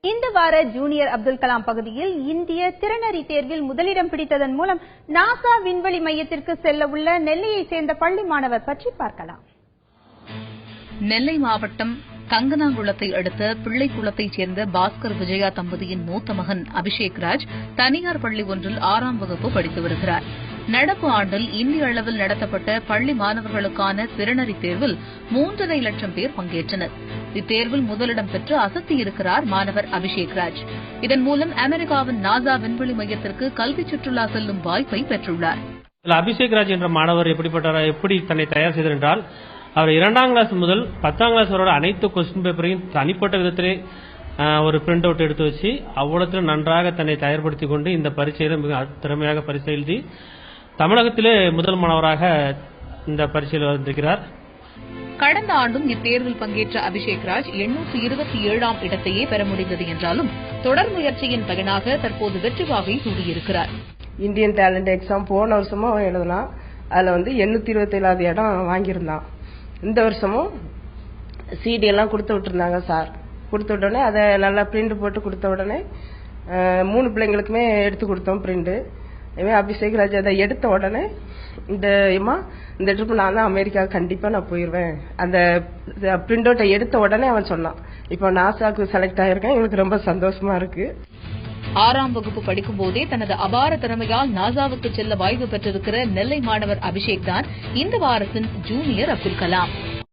இந்த வார ஜூனியர் அப்துல் கலாம் பகுதியில் இந்திய திறனறி தேர்வில் முதலிடம் பிடித்ததன் மூலம் நாசா விண்வெளி மையத்திற்கு செல்ல உள்ள நெல்லையை சேர்ந்த பள்ளி மாணவர் பற்றி பார்க்கலாம். நெல்லை மாவட்டம் கங்கனாங்குளத்தை அடுத்த பிள்ளைக்குளத்தைச் சேர்ந்த பாஸ்கர் விஜயா தம்பதியின் மூத்த மகன் அபிஷேக் ராஜ் தனியார் பள்ளி ஒன்றில் 6ஆம் வகுப்பு படித்து வருகிறார். நடப்பு ஆண்டில் இந்திய அளவில் நடத்தப்பட்ட பள்ளி மாணவர்களுக்கான திறனறி தேர்வில் 3.5 லட்சம் பேர் பங்கேற்றனர். இத்தேர்வில் முதலிடம் பெற்று அசத்தியிருக்கிறார் மாணவர் அபிஷேக் ராஜ். இதன் மூலம் அமெரிக்காவின் நாசா விண்வெளி மையத்திற்கு கல்வி சுற்றுலா செல்லும் வாய்ப்பை பெற்றுள்ளார். அபிஷேக் ராஜ் என்ற மாணவர் எப்படி தன்னை தயார் செய்தார் என்றால், அவர் 2ஆம் கிளாஸ் முதல் 10ஆம் கிளாஸ் வரை அனைத்து கொஸ்டின் பேப்பரையும் தனிப்பட்ட விதத்திலே ஒரு பிரிண்ட் அவுட் எடுத்து வச்சு அவ்வளவு நன்றாக தன்னை தயார்படுத்திக் கொண்டு இந்த பரீட்சையில மிக திறமையாக பரிசு எழுதி தமிழகத்திலே முதல் மாணவராக இந்த பரீட்சையில் வந்திருக்கிறார். கடந்த ஆண்டும் இத்தேர்வில் பங்கேற்ற அபிஷேக் ராஜ் 827ஆம் இடத்தையே பெற முடிந்தது என்றாலும் தொடர் முயற்சியின் பயனாக தற்போது வெற்றி வாகை சூடியிருக்கிறார். இந்தியன் டேலண்ட் எக்ஸாம் போன வருஷமும் எழுதலாம். அதுல 827வது இடம் வாங்கியிருந்தான். இந்த வருஷமும் சிடி எல்லாம் கொடுத்து விட்டுருந்தாங்க சார். கொடுத்த உடனே அதை நல்லா பிரிண்ட் போட்டு கொடுத்த உடனே 3 பிள்ளைங்களுக்குமே எடுத்து கொடுத்தோம் பிரிண்ட். அபிஷேக் ராஜ் அதை எடுத்த உடனே இந்த ட்ரிப் நான் தான் அமெரிக்கா கண்டிப்பா நான் போயிருவேன். அந்த பிரிண்ட் அவுட்டை எடுத்த உடனே அவன் சொன்னான், இப்போ நாசாக்கு செலக்ட் ஆயிருக்கேன், எனக்கு ரொம்ப சந்தோஷமா இருக்கு. 6ஆம் வகுப்பு படிக்கும் போதே தனது அபார திறமையால் நாசாவுக்கு செல்ல வாய்ப்பு பெற்றிருக்கிற நெல்லை மாணவர் அபிஷேக் தான் இந்த வாரத்தின் ஜூனியர் அப்துல் கலாம்.